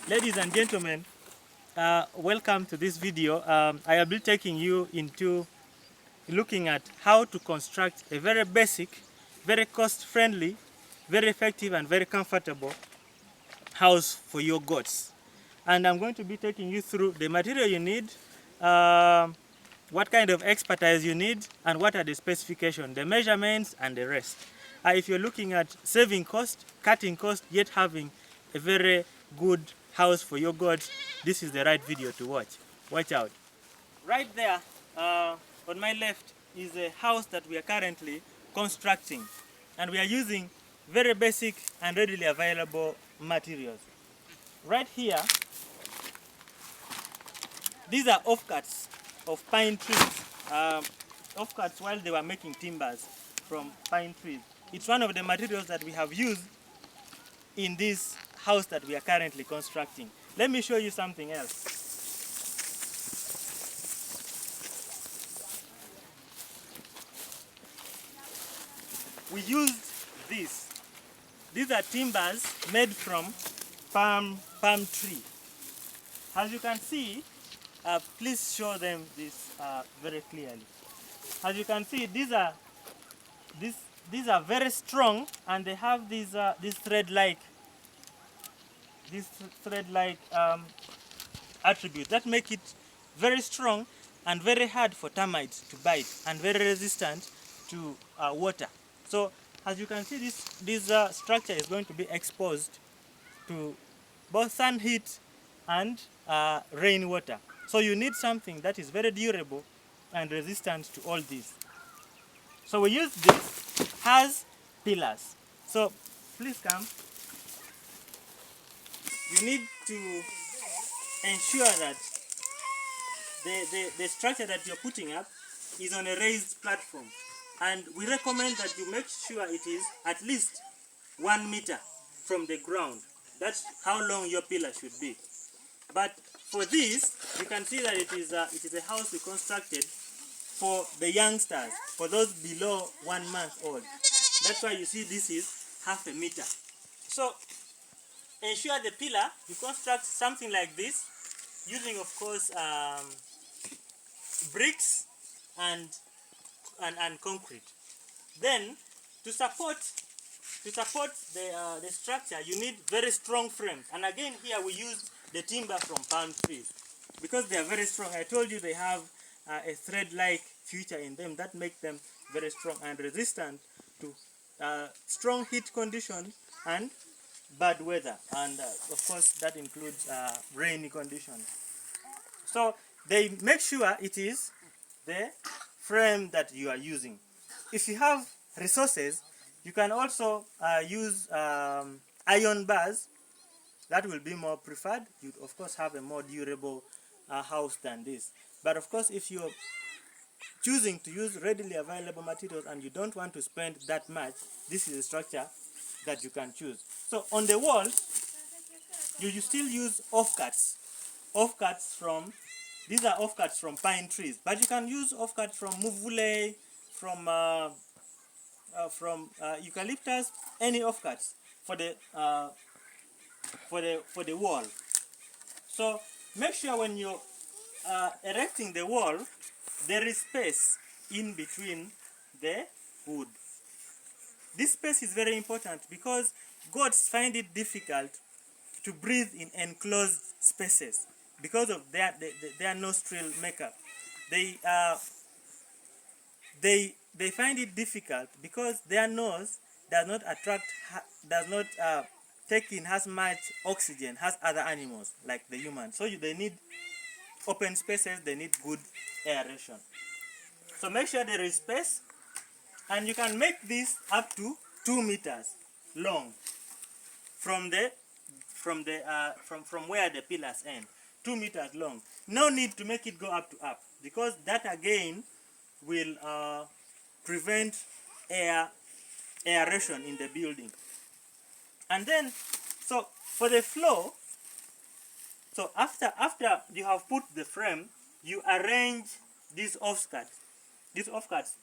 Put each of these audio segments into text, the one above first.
Ladies and gentlemen, welcome to this video. I will be taking you into looking at how to construct a very basic, very cost-friendly, very effective and very comfortable house for your goats. And I'm going to be taking you through the material you need, what kind of expertise you need, and what are the specifications, the measurements, and the rest. If you're looking at saving cost, cutting cost, yet having a very good house for your goats, this is the right video to watch. Watch out. Right there, on my left, is a house that we are currently constructing. And we are using very basic and readily available materials. Right here, these are offcuts of pine trees. Offcuts while they were making timbers from pine trees. It's one of the materials that we have used in this house that we are currently constructing. Let me show you something else. We used this. These are timbers made from palm tree. As you can see, please show them this very clearly. As you can see, these are very strong, and they have these thread-like attributes that make it very strong and very hard for termites to bite, and very resistant to water. So as you can see, this structure is going to be exposed to both sun heat and rainwater. So you need something that is very durable and resistant to all this. So we use this as pillars. So please come. You need to ensure that the structure that you're putting up is on a raised platform. And we recommend that you make sure it is at least 1 meter from the ground. That's how long your pillar should be. But for this, you can see that it is a house we constructed for the youngsters, for those below 1 month old. That's why you see this is 1/2 meter. So ensure the pillar, you construct something like this, using of course bricks and concrete. Then to support the structure, you need very strong frames. And again, here we use the timber from palm trees because they are very strong. I told you they have a thread-like feature in them that make them very strong and resistant to strong heat conditions and bad weather. And of course, that includes rainy conditions. So they make sure it is the frame that you are using. If you have resources, you can also use iron bars. That will be more preferred. You of course have a more durable house than this. But of course, if you're choosing to use readily available materials and you don't want to spend that much, this is a structure that you can choose. So on the walls, you still use offcuts. These are offcuts from pine trees, but you can use offcuts from muvule, from eucalyptus, any offcuts for the wall. So make sure when you're erecting the wall, there is space in between the wood. This space is very important because goats find it difficult to breathe in enclosed spaces because of their nostril makeup. They find it difficult because their nose does not take in as much oxygen as other animals like the human. So they need open spaces, they need good aeration. So make sure there is space, and you can make this up to 2 meters long from where the pillars end. 2 meters long. No need to make it go up because that again will prevent aeration in the building. And then, so for the floor, so after you have put the frame, you arrange these offcuts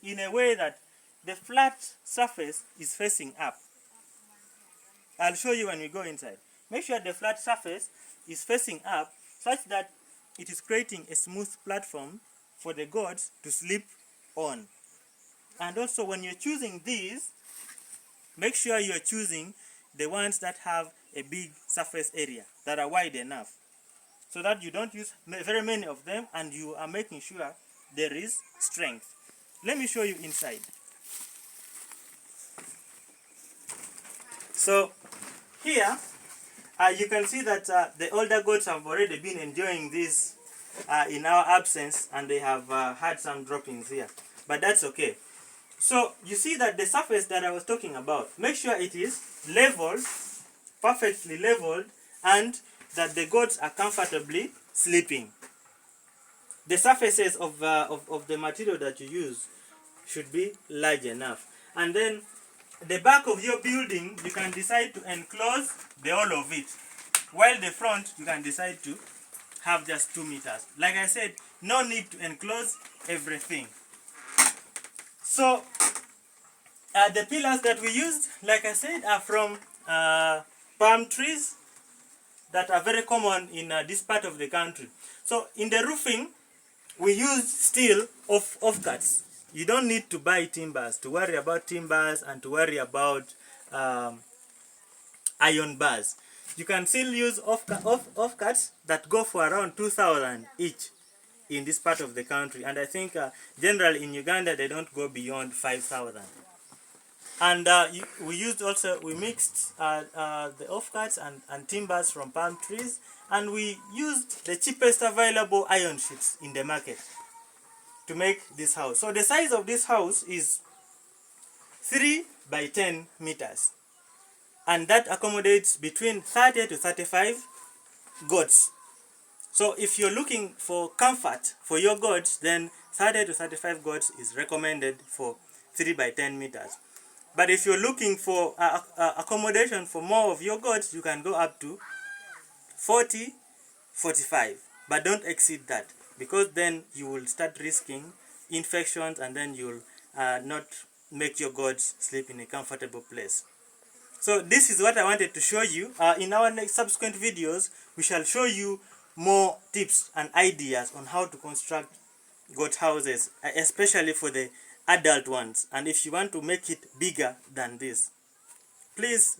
in a way that the flat surface is facing up. I'll show you when we go inside. make sure the flat surface is facing up such that it is creating a smooth platform for the goats to sleep on. And also when you're choosing these, make sure you're choosing the ones that have a big surface area, that are wide enough, so that you don't use very many of them and you are making sure there is strength. Let me show you inside. So here you can see that the older goats have already been enjoying this in our absence, and they have had some droppings here, but that's okay. So you see that the surface that I was talking about, make sure it is leveled, perfectly leveled, and that the goats are comfortably sleeping. The surfaces of the material that you use should be large enough. And then the back of your building, you can decide to enclose the whole of it, while the front you can decide to have just 2 meters. Like I said, no need to enclose everything. So the pillars that we used, like I said, are from palm trees that are very common in this part of the country. So in the roofing, we use steel offcuts. You don't need to buy timbers, to worry about timbers and to worry about iron bars. You can still use offcuts that go for around 2,000 each in this part of the country, and I think generally in Uganda they don't go beyond 5,000. And we mixed the offcuts and timbers from palm trees, and we used the cheapest available iron sheets in the market to make this house. So the size of this house is 3 by 10 meters, and that accommodates between 30 to 35 goats. So if you're looking for comfort for your goats, then 30 to 35 goats is recommended for 3 by 10 meters. But if you're looking for accommodation for more of your goats, you can go up to 40, 45. But don't exceed that, because then you will start risking infections, and then you'll not make your goats sleep in a comfortable place. So this is what I wanted to show you. In our next subsequent videos, we shall show you more tips and ideas on how to construct goat houses, especially for the adult ones. And if you want to make it bigger than this, please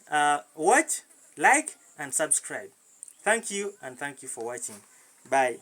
watch, like, and subscribe. Thank you, and thank you for watching. Bye.